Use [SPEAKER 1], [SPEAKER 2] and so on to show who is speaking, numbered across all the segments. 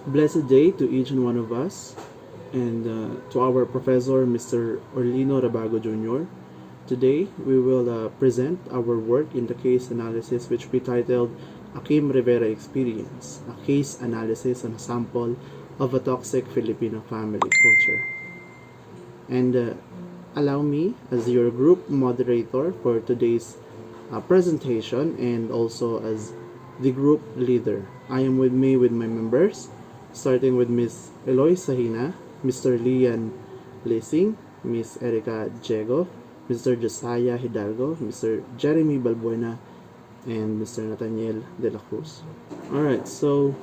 [SPEAKER 1] Blessed day to each and one of us, and to our professor, Mr. Orlino Rabago Jr. Today, we will present our work in the case analysis which we titled Akim Rivera Experience, a case analysis on a sample of a toxic Filipino family culture. And allow me as your group moderator for today's presentation and also as the group leader. I am with me with my members, starting with Miss Eloy Sahina, Mr. Lian Lissing, Miss Erica Diego, Mr. Josiah Hidalgo, Mr. Jeremy Balbuena, and Mr. Nathaniel De La Cruz. Alright, so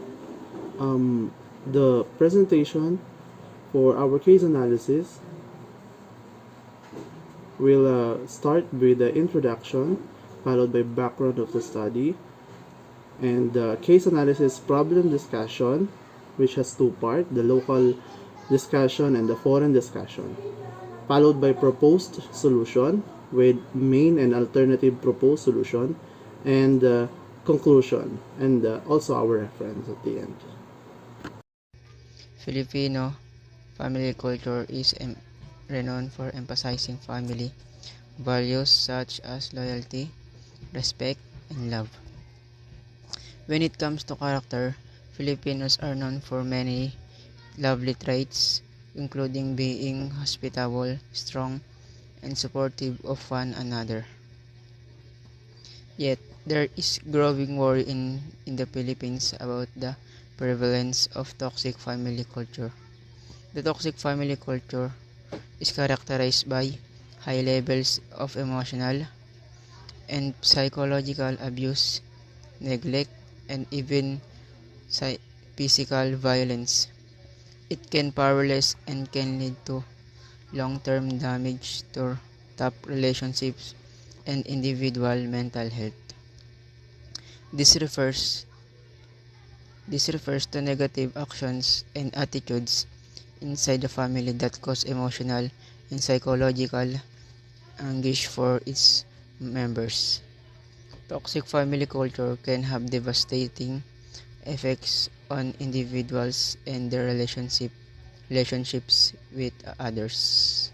[SPEAKER 1] the presentation for our case analysis will start with the introduction, followed by background of the study, and the case analysis problem discussion, which has two parts, the local discussion and the foreign discussion, followed by proposed solution with main and alternative proposed solution, and conclusion, and also our reference at the end.
[SPEAKER 2] Filipino family culture is renowned for emphasizing family values such as loyalty, respect, and love. When it comes to character, Filipinos are known for many lovely traits, including being hospitable, strong, and supportive of one another. Yet, there is growing worry in the Philippines about the prevalence of toxic family culture. The toxic family culture is characterized by high levels of emotional and psychological abuse, neglect, and even physical violence. It can powerless and can lead to long-term damage to top relationships and individual mental health. This refers this refers to negative actions and attitudes inside the family that cause emotional and psychological anguish for its members. Toxic family culture can have devastating effects on individuals and their relationships with others.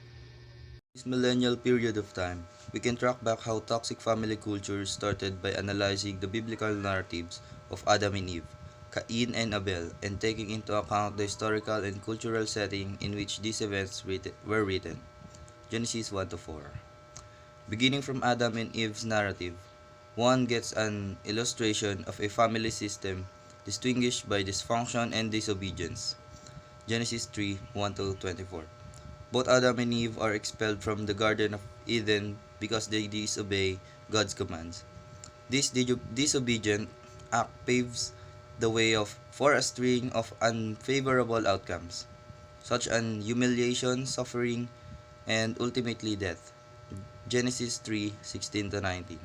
[SPEAKER 3] This millennial period of time, we can track back how toxic family culture started by analyzing the biblical narratives of Adam and Eve, Cain and Abel, and taking into account the historical and cultural setting in which these events were written. Genesis 1 to 4. Beginning from Adam and Eve's narrative, one gets an illustration of a family system distinguished by dysfunction and disobedience. Genesis 3 1 to 24. Both Adam and Eve are expelled from the Garden of Eden because they disobey God's commands. This disobedient act paves the way for a string of unfavorable outcomes, such as humiliation, suffering, and ultimately death. Genesis 3:16 to 19.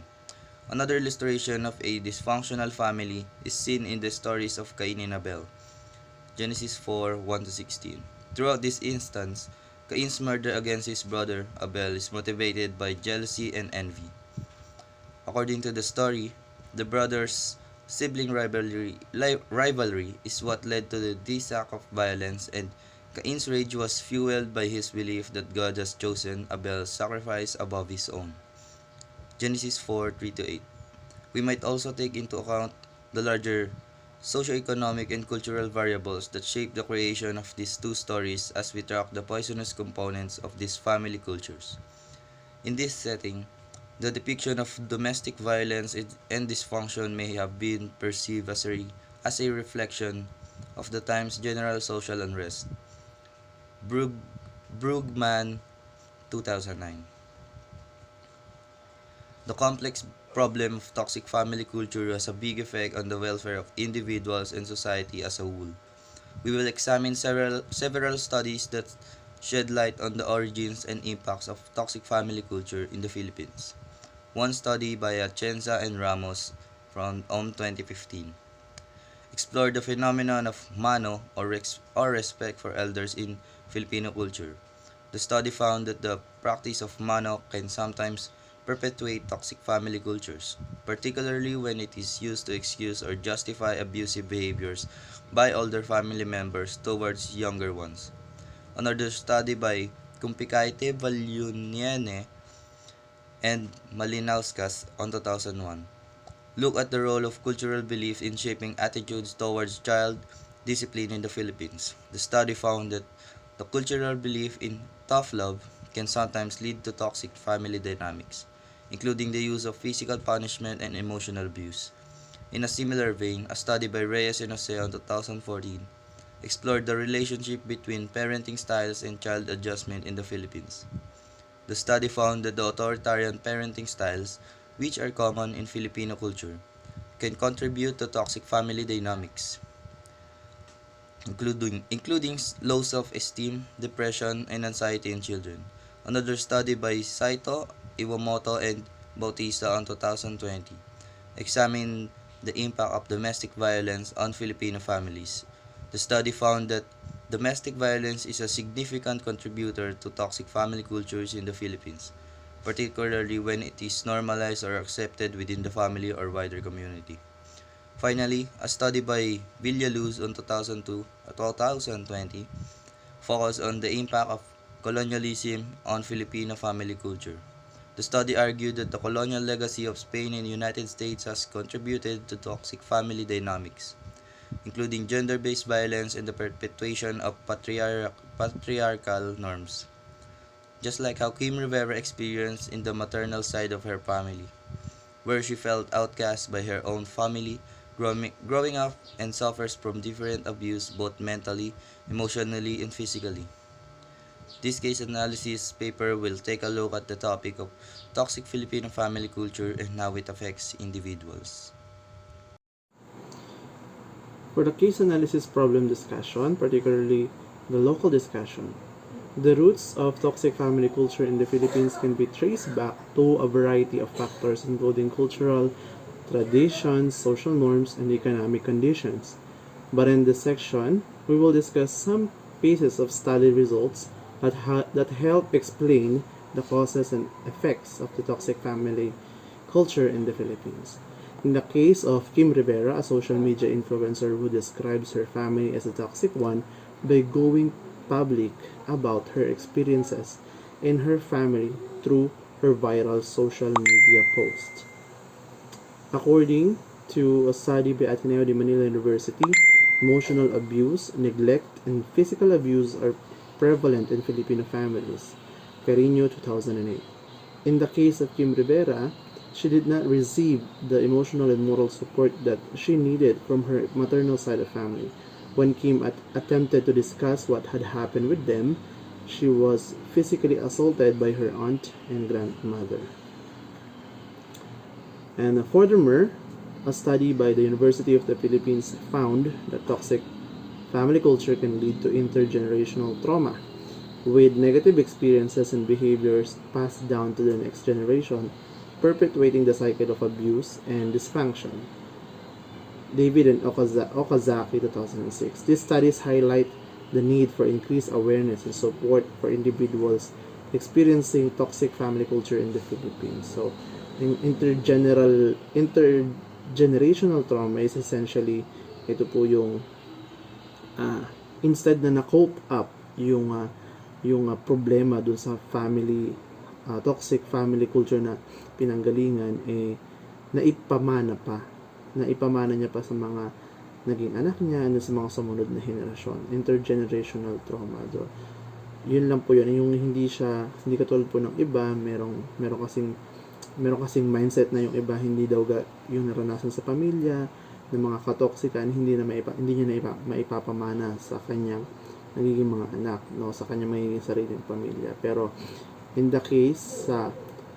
[SPEAKER 3] Another illustration of a dysfunctional family is seen in the stories of Cain and Abel. Genesis 4 1 to 16. Throughout this instance, Cain's murder against his brother Abel is motivated by jealousy and envy. According to the story, the brothers' sibling rivalry is what led to this act of violence, and Cain's rage was fueled by his belief that God has chosen Abel's sacrifice above his own. Genesis 4 3 to 8. We might also take into account the larger socioeconomic and cultural variables that shape the creation of these two stories as we track the poisonous components of these family cultures. In this setting, the depiction of domestic violence and dysfunction may have been perceived as a reflection of the time's general social unrest. Brugman, 2009. The complex problem of toxic family culture has a big effect on the welfare of individuals and society as a whole. We will examine several studies that shed light on the origins and impacts of toxic family culture in the Philippines. One study by Atienza and Ramos from 2015 explored the phenomenon of mano or respect for elders in Filipino culture. The study found that the practice of mano can sometimes perpetuate toxic family cultures, particularly when it is used to excuse or justify abusive behaviors by older family members towards younger ones. Another study by Kumpikaite Valyuniene and Malinauskas on 2001 look at the role of cultural belief in shaping attitudes towards child discipline in the Philippines. The study found that the cultural belief in tough love can sometimes lead to toxic family dynamics, including the use of physical punishment and emotional abuse. In a similar vein, a study by Reyes and Jose in 2014 explored the relationship between parenting styles and child adjustment in the Philippines. The study found that the authoritarian parenting styles, which are common in Filipino culture, can contribute to toxic family dynamics, including low self-esteem, depression, and anxiety in children. Another study by Saito, Iwamoto, and Bautista in 2020 examined the impact of domestic violence on Filipino families. The study found that domestic violence is a significant contributor to toxic family cultures in the Philippines, particularly when it is normalized or accepted within the family or wider community. Finally, a study by Villaluz in 2020 focused on the impact of colonialism on Filipino family culture. The study argued that the colonial legacy of Spain and the United States has contributed to toxic family dynamics, including gender-based violence and the perpetuation of patriarchal norms, just like how Kim Rivera experienced in the maternal side of her family, where she felt outcast by her own family, growing up and suffers from different abuse both mentally, emotionally, and physically. This case analysis paper will take a look at the topic of toxic Filipino family culture and how it affects individuals.
[SPEAKER 1] For the case analysis problem discussion, particularly the local discussion, the roots of toxic family culture in the Philippines can be traced back to a variety of factors including cultural traditions, social norms, and economic conditions. But in this section, we will discuss some pieces of study results that help explain the causes and effects of the toxic family culture in the Philippines. In the case of Kim Rivera, a social media influencer who describes her family as a toxic one by going public about her experiences in her family through her viral social media post. According to a study by Ateneo de Manila University, emotional abuse, neglect, and physical abuse are prevalent in Filipino families. Carino 2008. In the case of Kim Rivera, she did not receive the emotional and moral support that she needed from her maternal side of family. When Kim attempted to discuss what had happened with them, she was physically assaulted by her aunt and grandmother. And furthermore, a study by the University of the Philippines found that toxic family culture can lead to intergenerational trauma, with negative experiences and behaviors passed down to the next generation, perpetuating the cycle of abuse and dysfunction. David and Okazaki 2006. These studies highlight the need for increased awareness and support for individuals experiencing toxic family culture in the Philippines. So, intergenerational trauma is essentially ito po yung instead na na-cope up yung problema dun sa family toxic family culture na pinanggalingan, naipamana niya pa sa mga naging anak niya and sa mga sumunod na henerasyon. Intergenerational trauma. Yun lang po yun. Yung hindi katulad po ng iba, meron kasing mindset na yung iba hindi daw yung naranasan sa pamilya ng mga katoksikan, hindi niya maipapamana sa kanyang nagiging mga anak, no, sa kanyang magiging sariling pamilya. Pero in the case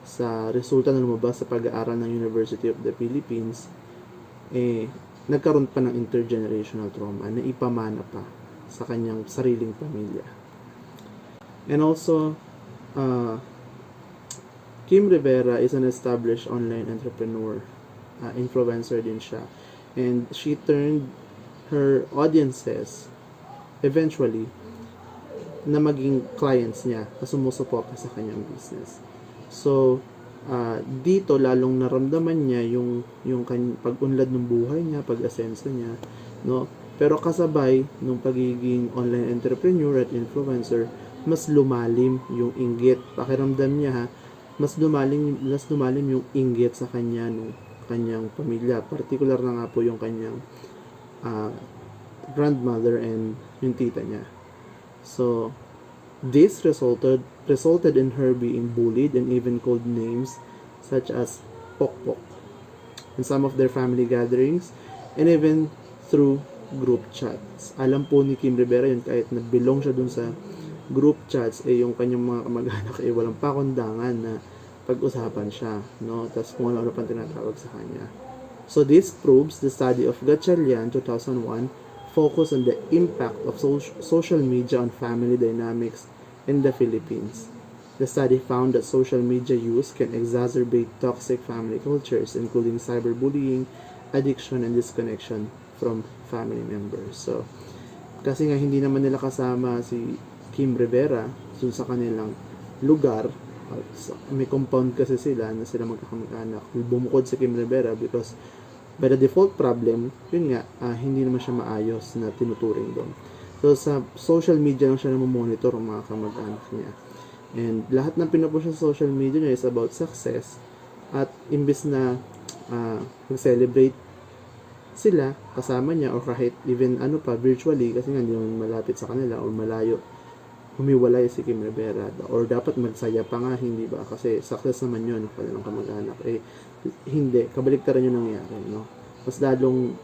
[SPEAKER 1] sa resulta na lumabas sa pag-aaral ng University of the Philippines, nagkaroon pa ng intergenerational trauma na ipamana pa sa kanyang sariling pamilya. And also, Kim Rivera is an established online entrepreneur, influencer din siya, and she turned her audiences eventually na maging clients niya na sumusuporta sa kanyang business. So, dito lalong naramdaman niya yung pag-unlad ng buhay niya, pag-asenso niya, no? Pero kasabay nung pagiging online entrepreneur at influencer, mas lumalim yung inggit. Pakiramdam niya ha, mas lumalim yung inggit sa kanya nung kanyang pamilya. Particular na nga po yung kanyang grandmother and yung tita niya. So, this resulted in her being bullied and even called names such as Pokpok in some of their family gatherings and even through group chats. Alam po ni Kim Rivera yun, kahit nabilong siya dun sa group chats, yung kanyang mga kamag-anak walang pakundangan na pag-usapan siya, no? Tapos kung ano pang tinatawag sa kanya. So this proves the study of Gatchalian 2001 focus on the impact of social media on family dynamics in the Philippines. The study found that social media use can exacerbate toxic family cultures, including cyberbullying, addiction, and disconnection from family members. So, kasi nga hindi naman nila kasama si Kim Rivera dun sa kanilang lugar, may compound kasi sila na sila magkakamag-anak. Bumukod si Kim Rivera because by the default problem, yun nga, hindi naman siya maayos na tinuturing doon. So, sa social media lang siya na monitor ang mga kamag-anak niya. And lahat ng pinupush sa social media niya is about success. At imbis na mag-celebrate sila kasama niya or kahit even virtually kasi nga hindi naman malapit sa kanila or malayo, humiwalay si Kim Rivera or dapat magsaya pa nga, hindi ba? Kasi success naman yun kanilang kamag-anak. Hindi, kabaliktaran yung nangyari, no? Mas lalong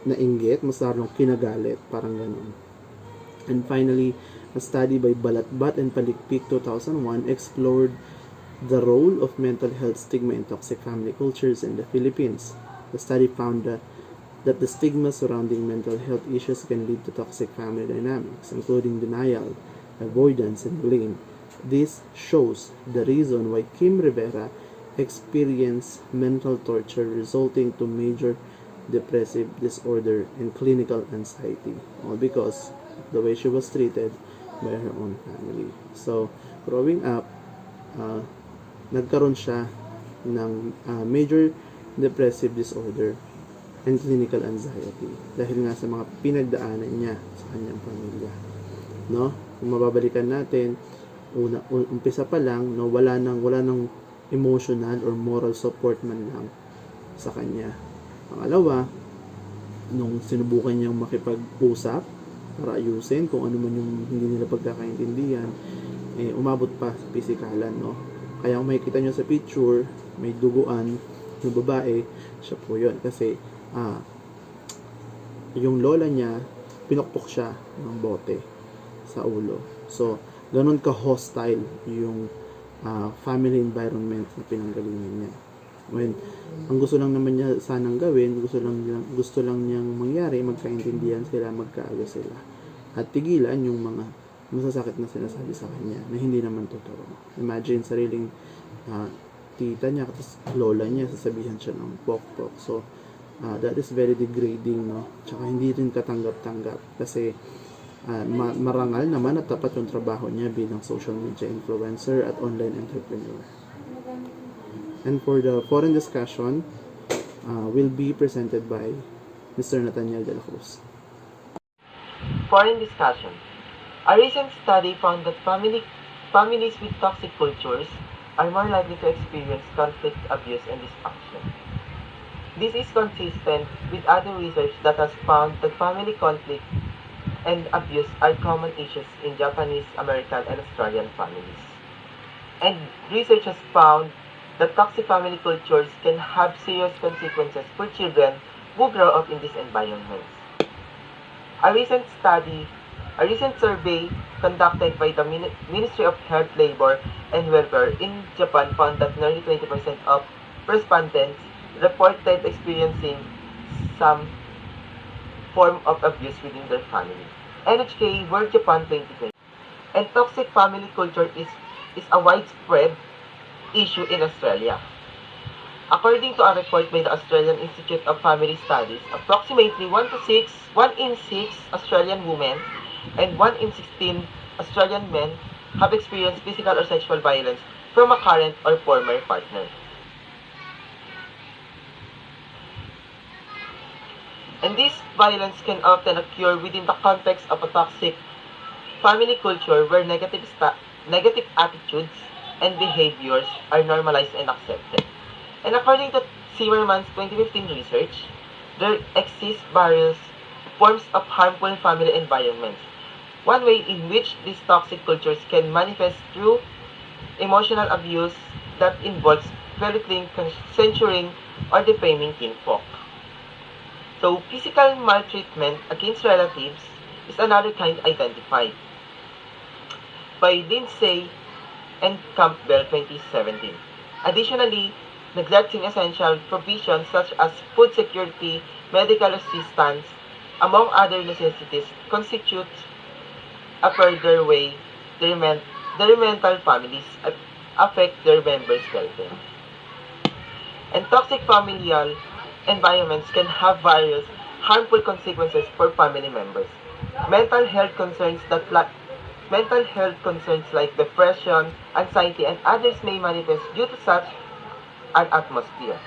[SPEAKER 1] nainggit, mas lalong kinagalit, parang ganun. And finally, a study by Balatbat and Palikpik 2001 explored the role of mental health stigma in toxic family cultures in the Philippines. The study found that the stigma surrounding mental health issues can lead to toxic family dynamics, including denial, avoidance, and blame. This shows the reason why Kim Rivera experienced mental torture resulting to major depressive disorder and clinical anxiety, all because of the way she was treated by her own family. So, growing up, nagkaroon siya ng major depressive disorder and clinical anxiety dahil nga sa mga pinagdaanan niya sa kanyang pamilya, no? Kung mababalikan natin, umpisa pa lang, no, wala nang emotional or moral support man lang sa kanya. Pangalawa, nung sinubukan niyang makipag-usap para ayusin kung ano man yung hindi nila pagkakaintindihan, umabot pa sa pisikalan, no? Kaya kung makikita niyo sa picture, may duguan ng babae, siya po yun. Kasi yung lola niya, pinukpok siya ng bote sa ulo. So, ganun ka-hostile yung family environment na pinanggalingan niya. When ang gusto lang naman niya sanang gawin, gusto lang niyang mangyari, magkaintindihan sila, magkaayos sila. At tigilan yung mga masasakit na sinasabi sa kanya na hindi naman totoo. Imagine sariling tita niya, tapos lola niya, sasabihan siya ng pok-pok. So, that is very degrading, no? Tsaka hindi rin katanggap-tanggap kasi marangal naman at tapat yung trabaho niya bilang social media influencer at online entrepreneur. And for the foreign discussion, will be presented by Mr. Nathaniel de la Cruz.
[SPEAKER 4] Foreign discussion. A recent study found that families with toxic cultures are more likely to experience conflict, abuse, and dysfunction. This is consistent with other research that has found that family conflict and abuse are common issues in Japanese, American, and Australian families. And research has found that toxic family cultures can have serious consequences for children who grow up in these environments. A recent survey conducted by the Ministry of Health, Labor, and Welfare in Japan found that nearly 20% of respondents reported experiencing some form of abuse within their family. NHK World Japan 2020. And toxic family culture is a widespread issue in Australia. According to a report by the Australian Institute of Family Studies, approximately 1 in 6 Australian women and 1 in 16 Australian men have experienced physical or sexual violence from a current or former partner. And this violence can often occur within the context of a toxic family culture where negative attitudes and behaviors are normalized and accepted. And according to Zimmerman's 2015 research, there exist various forms of harmful family environments. One way in which these toxic cultures can manifest through emotional abuse that involves belittling, censuring, or defaming kinfolk. So, physical maltreatment against relatives is another kind identified by Lindsay and Campbell 2017. Additionally, neglecting essential provisions such as food security, medical assistance, among other necessities, constitutes a further way their mental families affect their members' well-being. And toxic familial environments can have various harmful consequences for family members. Mental health concerns that like mental health concerns like depression, anxiety, and others may manifest due to such an atmosphere.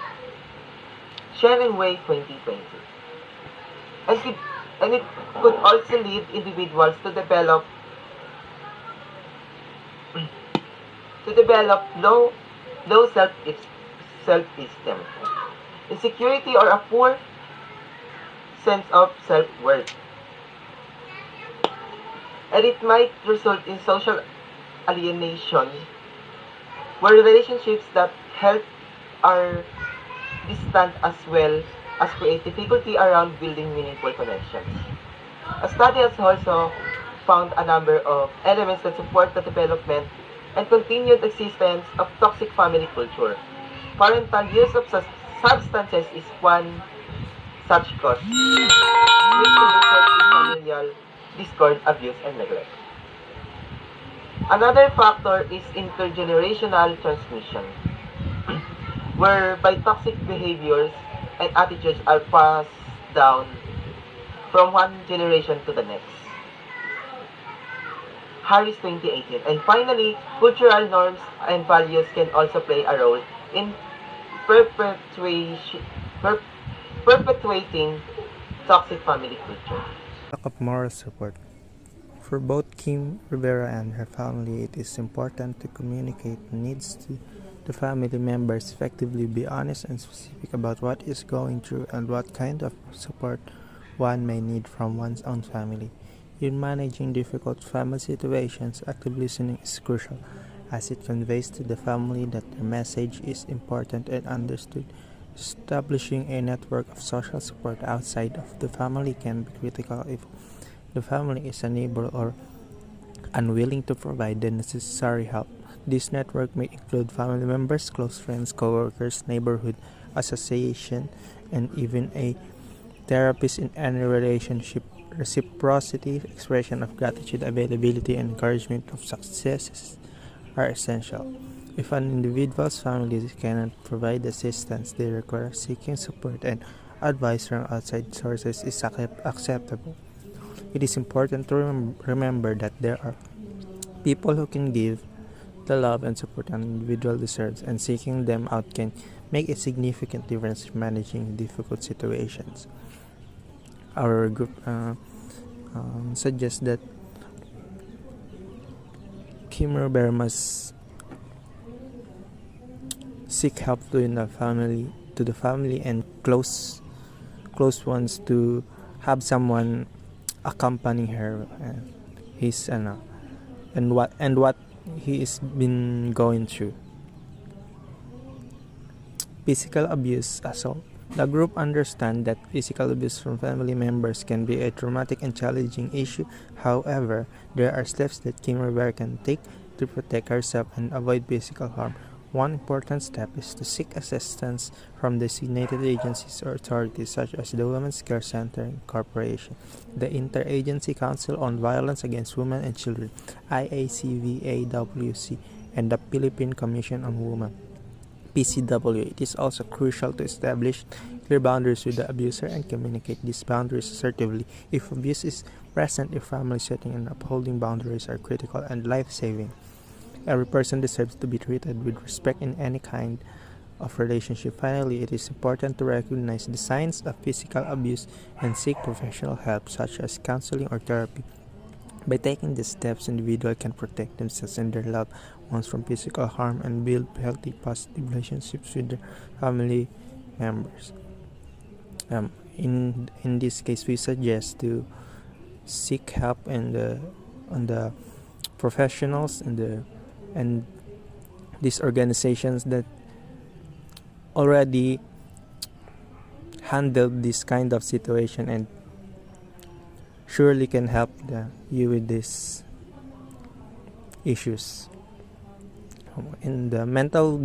[SPEAKER 4] Shen and Wei 2020. And, could, and it could also lead individuals to develop low self-esteem, insecurity, or a poor sense of self-worth. And it might result in social alienation, where relationships that help are distant as well as create difficulty around building meaningful connections. A study has also found a number of elements that support the development and continued existence of toxic family culture. Parental use of substances is one such cause, which can result in familial discord, abuse, and neglect. Another factor is intergenerational transmission, whereby toxic behaviors and attitudes are passed down from one generation to the next. Harris 2018. And finally, cultural norms and values can also play a role in perpetuation, per- perpetuating toxic family culture.
[SPEAKER 5] Lack of moral support. For both Kim Rivera and her family, it is important to communicate needs to the family members, effectively be honest and specific about what is going through and what kind of support one may need from one's own family. In managing difficult family situations, active listening is crucial, as it conveys to the family that the message is important and understood. Establishing a network of social support outside of the family can be critical if the family is unable or unwilling to provide the necessary help. This network may include family members, close friends, co-workers, neighborhood association, and even a therapist in any relationship. Reciprocity, expression of gratitude, availability, and encouragement of successes are essential. If an individual's family cannot provide the assistance they require, seeking support and advice from outside sources is acceptable. It is important to remember that there are people who can give the love and support an individual deserves, and seeking them out can make a significant difference in managing difficult situations. Our group suggests that Kim Rivera must seek help to the family and close ones to have someone accompanying her. His and what he is been going through. Physical abuse assault. The group understands that physical abuse from family members can be a traumatic and challenging issue. However, there are steps that Kim Rivera can take to protect herself and avoid physical harm. One important step is to seek assistance from designated agencies or authorities such as the Women's Care Center Corporation, the Interagency Council on Violence Against Women and Children, IACVAWC, and the Philippine Commission on Women, PCW. It is also crucial to establish clear boundaries with the abuser and communicate these boundaries assertively. If abuse is present, a family setting and upholding boundaries are critical and life-saving. Every person deserves to be treated with respect in any kind of relationship. Finally, it is important to recognize the signs of physical abuse and seek professional help such as counseling or therapy. By taking these steps, individuals can protect themselves and their loved ones from physical harm and build healthy, positive relationships with their family members. In this case, we suggest to seek help on the professionals and these organizations that already handled this kind of situation and surely can help you with these issues. In the mental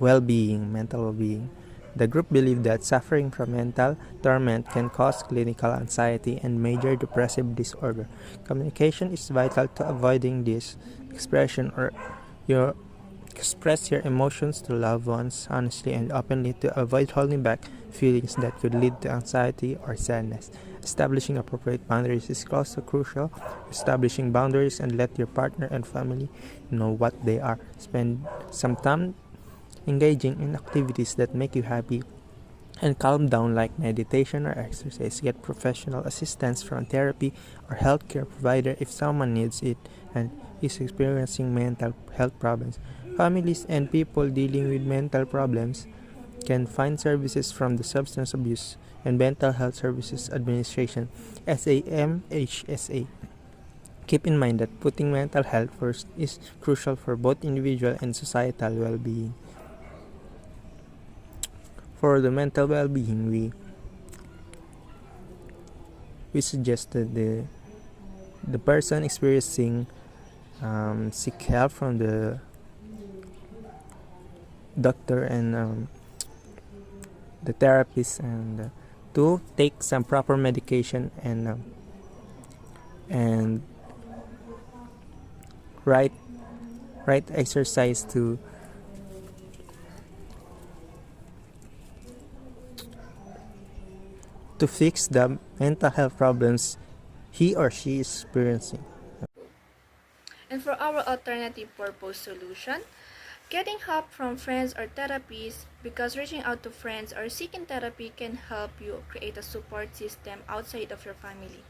[SPEAKER 5] well-being, the group believed that suffering from mental torment can cause clinical anxiety and major depressive disorder. Communication is vital to avoiding this expression or your express your emotions to loved ones honestly and openly to avoid holding back feelings that could lead to anxiety or sadness. Establishing appropriate boundaries is also crucial. Establishing boundaries and let your partner and family know what they are. Spend some time engaging in activities that make you happy and calm down like meditation or exercise. Get professional assistance from therapy or healthcare provider if someone needs it and is experiencing mental health problems. Families and people dealing with mental problems can find services from the Substance Abuse and Mental Health Services Administration (SAMHSA). Keep in mind that putting mental health first is crucial for both individual and societal well-being. For the mental well-being, we suggest that the person experiencing seek help from the doctor and the therapist and to take some proper medication and right exercise to fix the mental health problems he or she is experiencing.
[SPEAKER 6] And for our alternative purpose solution, getting help from friends or therapists, because reaching out to friends or seeking therapy can help you create a support system outside of your family.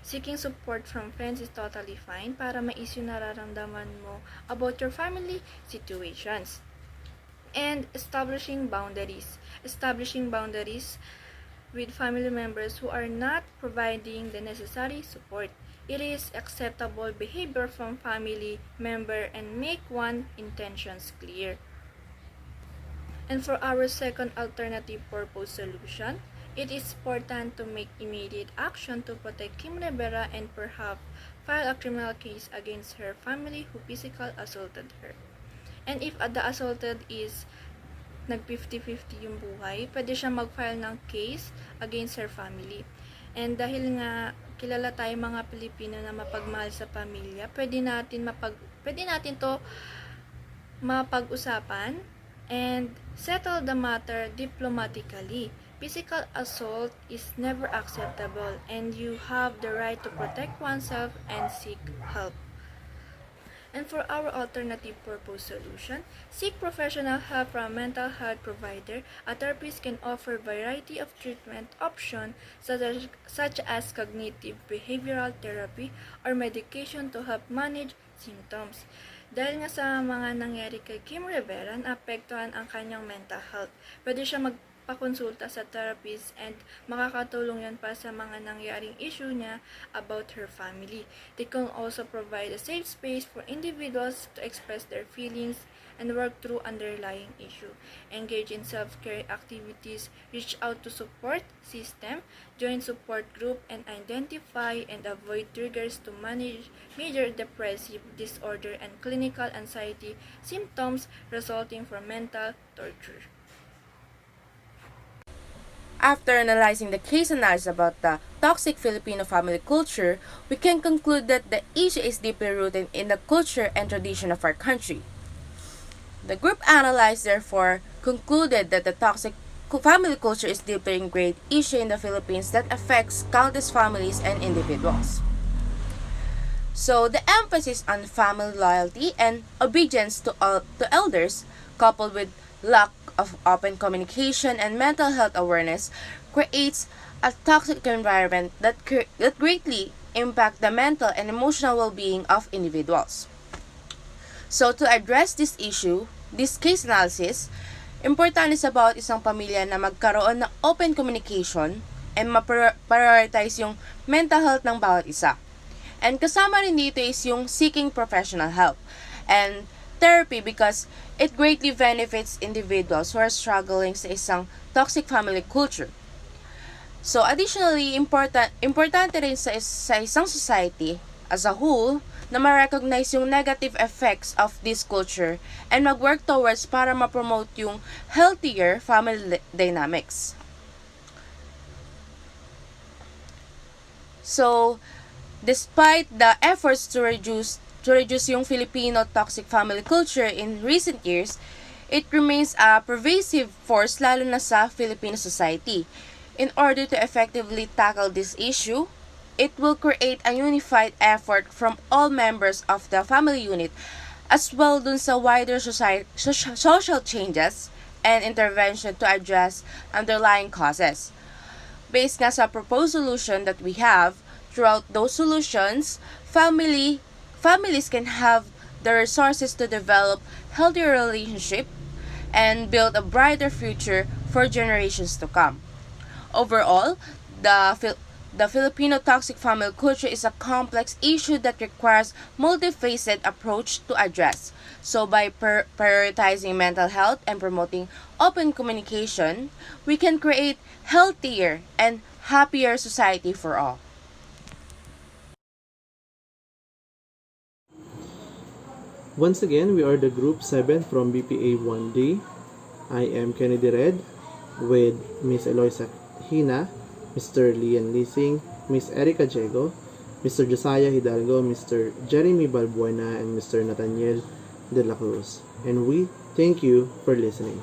[SPEAKER 6] Seeking support from friends is totally fine para mais yung nararamdaman mo about your family situations. And establishing boundaries. Establishing boundaries with family members who are not providing the necessary support. It is acceptable behavior from family member and make one's intentions clear. And for our second alternative purpose solution, it is important to make immediate action to protect Kim Rivera and perhaps file a criminal case against her family who physically assaulted her. And if the assaulted is nag 50-50 yung buhay, pwede siya mag-file ng case against her family. And dahil nga kilala tayo mga Pilipino na mapagmahal sa pamilya, pwede natin to mapag-usapan and settle the matter diplomatically. Physical assault is never acceptable and you have the right to protect oneself and seek help. And for our alternative purpose solution, seek professional help from a mental health provider. A therapist can offer a variety of treatment options such as cognitive behavioral therapy or medication to help manage symptoms. Dahil nga sa mga nangyari kay Kim Rivera, naapektuhan ang kanyang mental health. Pwede siya magpakonsulta sa therapist and makakatulong yan pa sa mga nangyaring issue niya about her family. They can also provide a safe space for individuals to express their feelings and work through underlying issue. Engage in self-care activities, reach out to support system, join support group, and identify and avoid triggers to manage major depressive disorder and clinical anxiety symptoms resulting from mental torture.
[SPEAKER 7] After analyzing the case analysis about the toxic Filipino family culture, we can conclude that the issue is deeply rooted in the culture and tradition of our country. The group analyzed, therefore, concluded that the toxic family culture is deeply ingrained issue in the Philippines that affects countless families and individuals. So, the emphasis on family loyalty and obedience to elders, coupled with lack of open communication and mental health awareness creates a toxic environment that greatly impact the mental and emotional well-being of individuals. So to address this issue, this case analysis, importante sa bawat isang pamilya na magkaroon ng open communication and ma-prioritize yung mental health ng bawat isa. And kasama rin dito is yung seeking professional help and therapy because it greatly benefits individuals who are struggling sa isang toxic family culture. So additionally, importante rin sa isang society as a whole na ma-recognize yung negative effects of this culture and mag-work towards para ma-promote yung healthier family dynamics. So, despite the efforts to reduce yung Filipino toxic family culture in recent years, it remains a pervasive force lalo na sa Filipino society. In order to effectively tackle this issue, it will create a unified effort from all members of the family unit as well dun sa wider social changes and intervention to address underlying causes. Based nga sa proposed solution that we have, throughout those solutions, families can have the resources to develop healthier relationship and build a brighter future for generations to come. Overall, the Filipino toxic family culture is a complex issue that requires multifaceted approach to address. So by prioritizing mental health and promoting open communication, we can create healthier and happier society for all.
[SPEAKER 1] Once again, we are the Group 7 from BPA 1D. I am Kennedy Red with Miss Eloisa Hina, Mr. Lian Lising, Miss Erica Diego, Mr. Josiah Hidalgo, Mr. Jeremy Balbuena, and Mr. Nathaniel De La Cruz. And we thank you for listening.